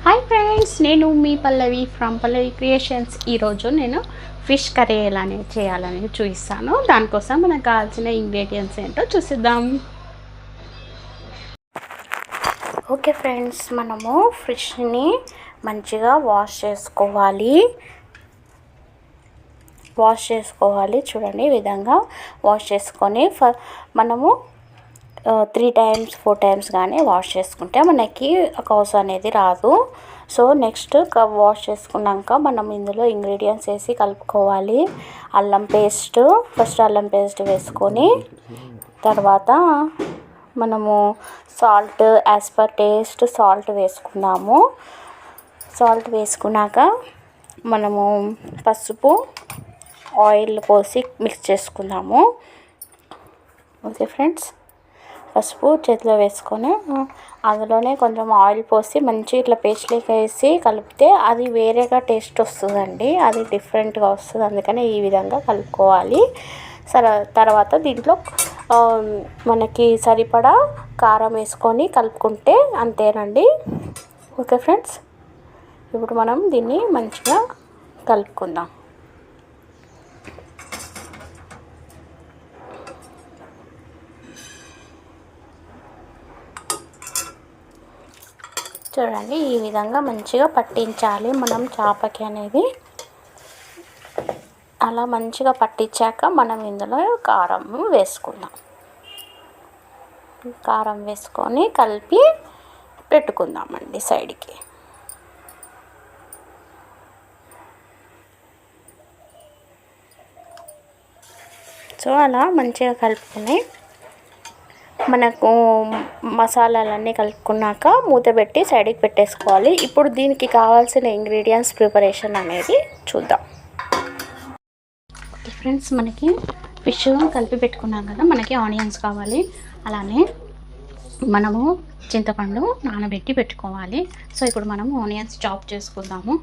Hi friends, నేను మీ పల్లవి from Pallavi creations. ఈరోజు నేను ఫిష్ కర్రీ ఎలా చేయాలని చూపిస్తాను. దానికోసం మనకు కావాల్సిన ఇంగ్రీడియంట్స్ ఏంటో చూసిద్దాం. ఓకే ఫ్రెండ్స్, మనము ఫిష్ని మంచిగా వాష్ చేసుకోవాలి. చూడండి, ఈ విధంగా వాష్ చేసుకొని మనము 3 times 4 times కానీ వాష్ చేసుకుంటే మనకి కౌసు అనేది రాదు. సో నెక్స్ట్ వాష్ చేసుకున్నాక మనం ఇందులో ఇంగ్రీడియంట్స్ వేసి కలుపుకోవాలి. ఫస్ట్ అల్లం పేస్ట్ వేసుకొని తర్వాత మనము salt as per taste salt వేసుకున్నాము. సాల్ట్ వేసుకున్నాక మనము పసుపు ఆయిల్ పోసి మిక్స్ చేసుకుందాము. ఓకే ఫ్రెండ్స్, పసుపు చేతిలో వేసుకొని అందులోనే కొంచెం ఆయిల్ పోసి మంచి ఇట్లా పేస్ట్లోకి వేసి కలిపితే అది వేరేగా టేస్ట్ వస్తుందండి, అది డిఫరెంట్గా వస్తుంది. అందుకని ఈ విధంగా కలుపుకోవాలి. తర్వాత దీంట్లో మనకి సరిపడా కారం వేసుకొని కలుపుకుంటే అంతేనండి. ఓకే ఫ్రెండ్స్, ఇప్పుడు మనం దీన్ని మంచిగా కలుపుకుందాం. చూడండి, ఈ విధంగా మంచిగా పట్టించాలి మనం చేపకి అనేది. అలా మంచిగా పట్టించాక మనం ఇందులో కారం వేసుకుందాం. కారం వేసుకొని కలిపి పెట్టుకుందామండి సైడ్కి. సో అలా మంచిగా కలుపుకొని మనకు మసాలాలన్నీ కలుపుకున్నాక మూత పెట్టి సైడ్కి పెట్టేసుకోవాలి. ఇప్పుడు దీనికి కావాల్సిన ఇంగ్రీడియంట్స్ ప్రిపరేషన్ అనేది చూద్దాం. ఓకే ఫ్రెండ్స్, మనకి ఫిష్ కలిపి పెట్టుకున్నాం కదా, మనకి ఆనియన్స్ కావాలి. అలానే మనము చింతపండు నానబెట్టి పెట్టుకోవాలి. సో ఇప్పుడు మనము ఆనియన్స్ చాప్ చేసుకుందాము.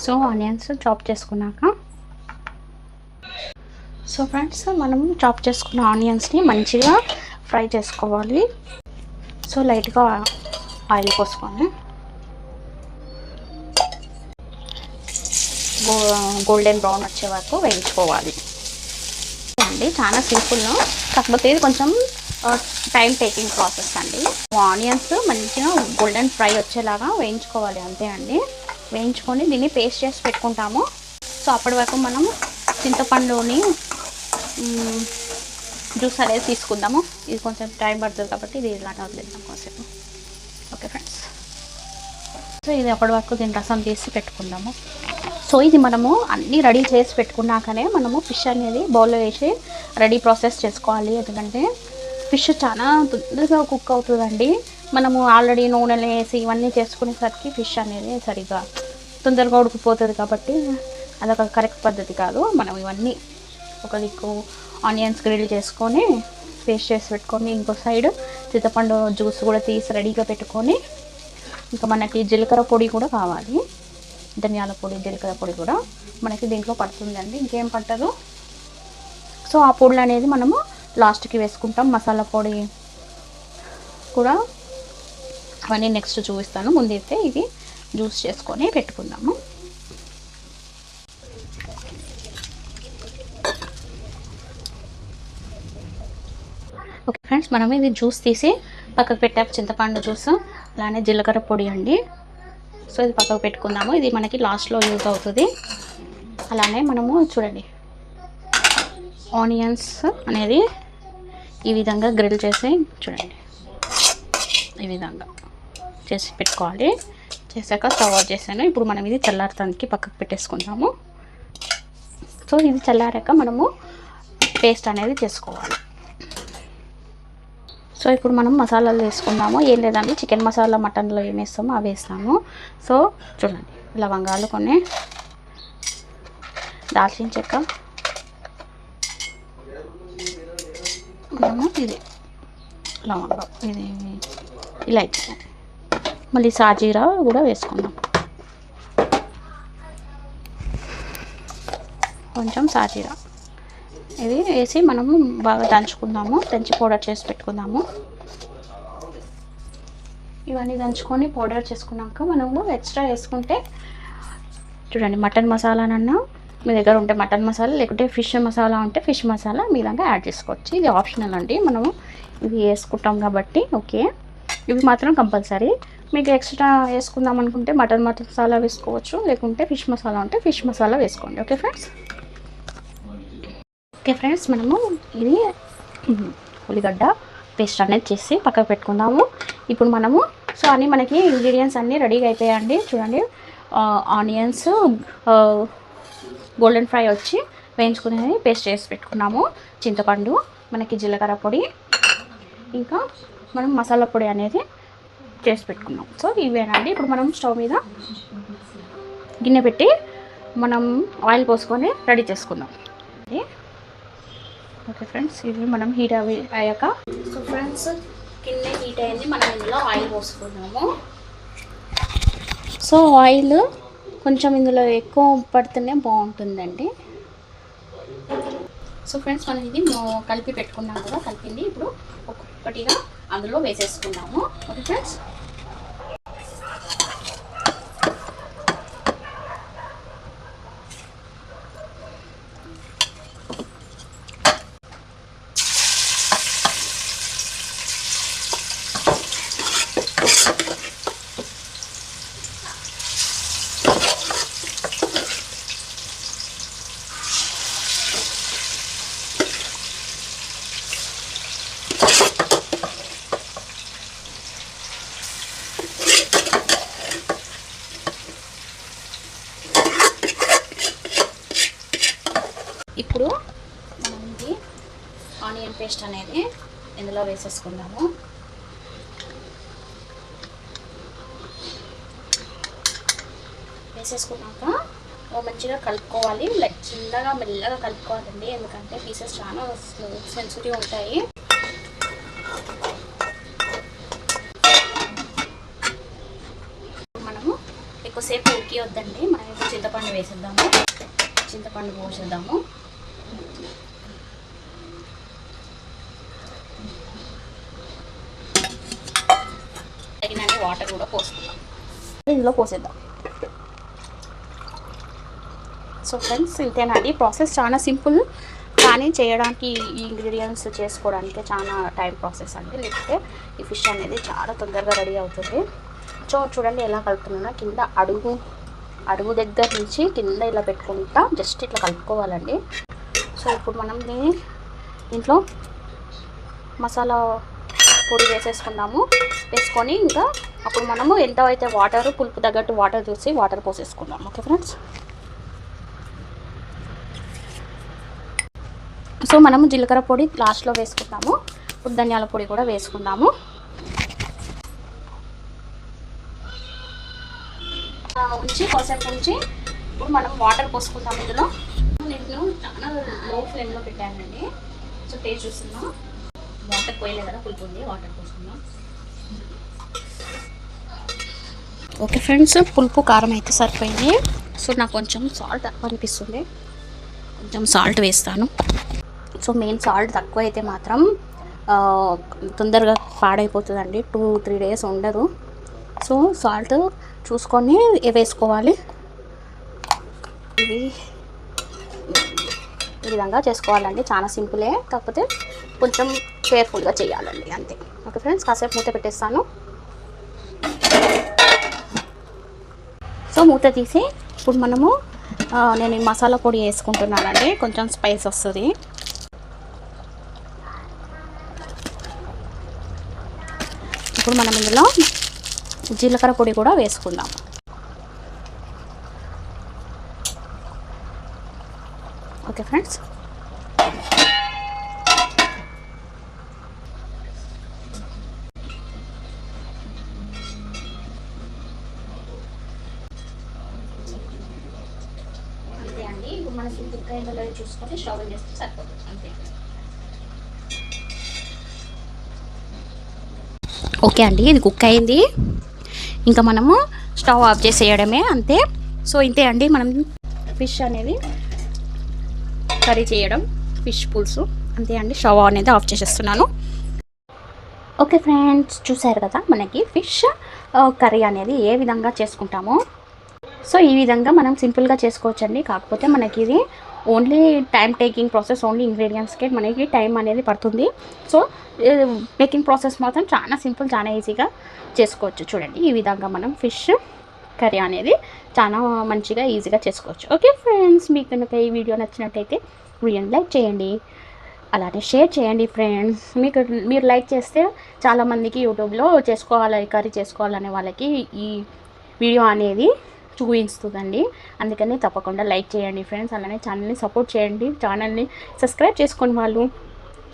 సో ఆనియన్స్ చాప్ చేసుకున్నాక ఫ్రెండ్స్, మనం చాప్ చేసుకున్న ఆనియన్స్ని మంచిగా ఫ్రై చేసుకోవాలి. సో లైట్గా ఆయిల్ పోసుకొని గోల్డెన్ బ్రౌన్ వచ్చే వరకు వేయించుకోవాలి అండి. చాలా సింపుల్, కాకపోతే ఇది కొంచెం టైం టేకింగ్ ప్రాసెస్ అండి. ఆనియన్స్ మంచిగా గోల్డెన్ ఫ్రై వచ్చేలాగా వేయించుకోవాలి, అంతే అండి. వేయించుకొని దీన్ని పేస్ట్ చేసి పెట్టుకుంటాము. సో అప్పటి వరకు మనం చింతపండుని జ్యూస్ అనేది తీసుకుందాము. ఇది కొంచెం టైం పడుతుంది కాబట్టి ఇది ఇలానే వదిలేద్దాం కొంచెం. ఓకే ఫ్రెండ్స్, సో ఇది అప్పటి వరకు దీని రసం తీసి పెట్టుకుందాము. సో ఇది మనము అన్నీ రెడీ చేసి పెట్టుకున్నాకనే మనము ఫిష్ అనేది బౌల్లో వేసి రెడీ ప్రాసెస్ చేసుకోవాలి. ఎందుకంటే ఫిష్ చాలా తొందరగా కుక్ అవుతుందండి. మనము ఆల్రెడీ నూనెలు వేసి ఇవన్నీ చేసుకునేసరికి ఫిష్ అనేది సరిగా తొందరగా ఉడికిపోతుంది. కాబట్టి అదొక కరెక్ట్ పద్ధతి కాదు. మనం ఇవన్నీ ఒక దిక్కు ఆనియన్స్ గ్రిల్ చేసుకొని పేస్ట్ చేసి పెట్టుకొని, ఇంకో సైడ్ చింతపండు జ్యూస్ కూడా తీసి రెడీగా పెట్టుకొని, ఇంకా మనకి జీలకర్ర పొడి కూడా కావాలి. ధనియాల పొడి, జీలకర్ర పొడి కూడా మనకి దీంట్లో పడుతుందండి, ఇంకేం పట్టదు. సో ఆ పొడులు అనేది మనము లాస్ట్కి వేసుకుంటాం. మసాలా పొడి కూడా అవన్నీ నెక్స్ట్ చూపిస్తాను. ముందైతే ఇది జ్యూస్ చేసుకొని పెట్టుకుందాము. ఓకే ఫ్రెండ్స్, మనం ఇది జ్యూస్ తీసి పక్కకు పెట్టాక చింతపండు జ్యూస్, అలానే జీలకర్ర పొడి అండి. సో ఇది పక్కకు పెట్టుకుందాము. ఇది మనకి లాస్ట్లో యూజ్ అవుతుంది. అలానే మనము చూడండి, ఆనియన్స్ అనేది ఈ విధంగా గ్రిల్ చేసి చూడండి, ఈ విధంగా చేసి పెట్టుకోవాలి. చేశాక స్టవ్ ఆఫ్ చేశాను. ఇప్పుడు మనం ఇది చల్లారటానికి పక్కకు పెట్టేసుకుందాము. సో ఇది చల్లారాక మనము పేస్ట్ అనేది చేసుకోవాలి. సో ఇప్పుడు మనం మసాలాలు వేసుకుందాము. ఏం లేదండి, చికెన్ మసాలా మటన్లో ఏం వేస్తామో అవి వేస్తాము. సో చూడండి, లవంగాలు కొన్ని, దాల్చిన చెక్క, మనము ఇది లవంగం, ఇది ఇలాచి, మళ్ళీ సాజీరా కూడా వేసుకుందాం. కొంచెం సాజీరా ఇది వేసి మనము బాగా దంచుకుందాము. దంచి పౌడర్ చేసి పెట్టుకుందాము. ఇవన్నీ దంచుకొని పౌడర్ చేసుకున్నాక మనము ఎక్స్ట్రా వేసుకుంటే చూడండి మటన్ మసాలానన్నా మీ దగ్గర ఉంటే మటన్ మసాలా, లేకుంటే ఫిష్ మసాలా ఉంటే ఫిష్ మసాలా మీ విధంగా యాడ్ చేసుకోవచ్చు. ఇది ఆప్షనల్ అండి, మనము ఇవి వేసుకుంటాం కాబట్టి. ఓకే, ఇవి మాత్రం కంపల్సరీ. మీకు ఎక్స్ట్రా వేసుకుందాం అనుకుంటే మటన్ మసాలా వేసుకోవచ్చు, లేకుంటే ఫిష్ మసాలా ఉంటే ఫిష్ మసాలా వేసుకోండి. Okay friends. ఓకే ఫ్రెండ్స్, మనము ఇది ఉల్లిగడ్డ పేస్ట్ అనేది చేసి పక్కకు పెట్టుకుందాము. ఇప్పుడు మనము సో అన్నీ మనకి ఇంగ్రీడియంట్స్ అన్నీ రెడీగా అయిపోయాయండి. చూడండి, ఆనియన్స్ గోల్డెన్ ఫ్రై వచ్చి వేయించుకునేది పేస్ట్ చేసి పెట్టుకున్నాము. చింతపండు, మనకి జీలకర్ర పొడి, ఇంకా మనం మసాలా పొడి అనేది చేసి పెట్టుకున్నాం. సో ఇవేనండి. ఇప్పుడు మనం స్టవ్ మీద గిన్నె పెట్టి మనం ఆయిల్ పోసుకొని రెడీ చేసుకుందాం. ఓకే ఫ్రెండ్స్, ఇవి మనం హీట్ అయ్యాక సో ఫ్రెండ్స్ గిన్నె హీట్ అయింది, మనం ఇందులో ఆయిల్ పోసుకున్నాము. సో ఆయిల్ కొంచెం ఇందులో ఎక్కువ పడితేనే బాగుంటుందండి. సో ఫ్రెండ్స్, మనం ఇది కలిపి పెట్టుకున్నాం కదా, కలిపింది ఇప్పుడు ఒక్కొక్కటిగా అందులో వేసేసుకున్నాము. Okay friends. ఇప్పుడు మనం ఇది ఆనియన్ పేస్ట్ అనేది ఇందులో వేసేసుకుందాము. వేసేసుకున్నాక మంచిగా కలుపుకోవాలి. లైక్ చిన్నగా మెల్లగా కలుపుకోవాలండి, ఎందుకంటే పీసెస్ చాలా సెన్సిటివ్ ఉంటాయి. మనము ఎక్కువసేపు ఉడికి వద్దండి, మనం ఇప్పుడు చింతపండు వేసేద్దాము. చింతపండు పోసేద్దాము. తగినన్ని వాటర్ కూడా పోసుకుందాం. ఇందులో పోసేద్దాం. సో ఫ్రెండ్స్, ఇంతేనండి ప్రాసెస్. చాలా సింపుల్, కానీ చేయడానికి ఈ ఇంగ్రీడియంట్స్ చేసుకోవడానికి చాలా టైం ప్రాసెస్ అండి. లేకపోతే ఈ ఫిష్ అనేది చాలా తొందరగా రెడీ అవుతుంది. సో చూడండి ఎలా కలుపుతున్నా, కింద అడుగు దగ్గర నుంచి కింద ఇలా పెట్టుకుంటా జస్ట్ ఇట్లా కలుపుకోవాలండి. సో ఇప్పుడు మనం దీంట్లో మసాలా పొడి వేసేసుకుందాము. వేసుకొని ఇంకా అప్పుడు మనము ఎంత అయితే వాటర్, పులుపు తగ్గట్టు వాటర్ చూసి వాటర్ పోసేసుకుందాం. Okay friends. సో మనము జీలకర్ర పొడి లాస్ట్లో వేసుకుందాము. ఇప్పుడు ధనియాల పొడి కూడా వేసుకుందాము. ఉంచి కాసేపు ఉంచి ఇప్పుడు మనం వాటర్ పోసుకుందాం. ఇందులో నేను చాలా లో ఫ్లేమ్లో పెట్టానండి. సో టేస్ట్ చూస్తున్నాం, వాటర్ పోయలేదు కదా, పులుపు ఉంది. వాటర్ పోసుకుందాం. ఓకే ఫ్రెండ్స్, పులుపు కారం అయితే సరిపోయింది. సో నాకు కొంచెం సాల్ట్ తక్కువ అనిపిస్తుంది, కొంచెం సాల్ట్ వేస్తాను. సో మెయిన్ సాల్ట్ తక్కువ అయితే మాత్రం తొందరగా పాడైపోతుందండి, 2-3 days ఉండదు. సో సాల్ట్ చూసుకొని వేసుకోవాలి. ఇది ఈ విధంగా చేసుకోవాలండి, చాలా సింపులే, కాకపోతే కొంచెం కేర్ఫుల్గా చేయాలండి, అంతే. ఓకే ఫ్రెండ్స్, కాసేపు మూత పెట్టేస్తాను. సో మూత తీసి ఇప్పుడు మనము నేను ఈ మసాలా పొడి వేసుకుంటున్నానండి, కొంచెం స్పైస్ వస్తుంది. ఇప్పుడు మనం ఇందులో జీలకర్ర పొడి కూడా వేసుకుందాం. Okay friends. అంతే అండి, ఇప్పుడు మనకి దుక్కైందో చూసుకొని స్టవ్ చేస్తే సరిపోతుంది, అంతే. ఓకే అండి, ఇది కుక్ అయింది, ఇంకా మనము స్టవ్ ఆఫ్ చేసేయడమే, అంతే. సో ఇంతే అండి, మనం ఫిష్ అనేది కర్రీ చేయడం, ఫిష్ పులుసు, అంతే అండి. స్టవ్ అనేది ఆఫ్ చేసేస్తున్నాను. ఓకే ఫ్రెండ్స్, చూసారు కదా మనకి ఫిష్ కర్రీ అనేది ఏ విధంగా చేసుకుంటామో. సో ఈ విధంగా మనం సింపుల్గా చేసుకోవచ్చండి. కాకపోతే మనకి ఇది only time taking process, only ఇంగ్రీడియంట్స్కే మనకి టైం అనేది పడుతుంది. సో మేకింగ్ ప్రాసెస్ మాత్రం చాలా సింపుల్, చాలా ఈజీగా చేసుకోవచ్చు. చూడండి, ఈ విధంగా మనం ఫిష్ కర్రీ అనేది చాలా మంచిగా ఈజీగా చేసుకోవచ్చు. ఓకే ఫ్రెండ్స్, మీకు కనుక ఈ వీడియో నచ్చినట్టయితే వీడియోని లైక్ చేయండి, అలానే షేర్ చేయండి ఫ్రెండ్స్. మీరు లైక్ చేస్తే చాలామందికి యూట్యూబ్లో చేసుకోవాలి, కర్రీ చేసుకోవాలనే వాళ్ళకి ఈ వీడియో అనేది చూపిస్తుందండి. అందుకని తప్పకుండా లైక్ చేయండి ఫ్రెండ్స్. అలానే ఛానల్ని సపోర్ట్ చేయండి. ఛానల్ని సబ్స్క్రైబ్ చేసుకోండి, వాళ్ళు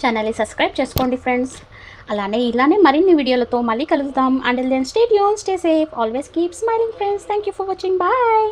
ఛానల్ని సబ్స్క్రైబ్ చేసుకోండి ఫ్రెండ్స్. అలానే ఇలానే మరిన్ని వీడియోలతో మళ్ళీ కలుద్దాం. Until then stay tune, stay safe, always keep smiling friends. Thank you for watching. Bye.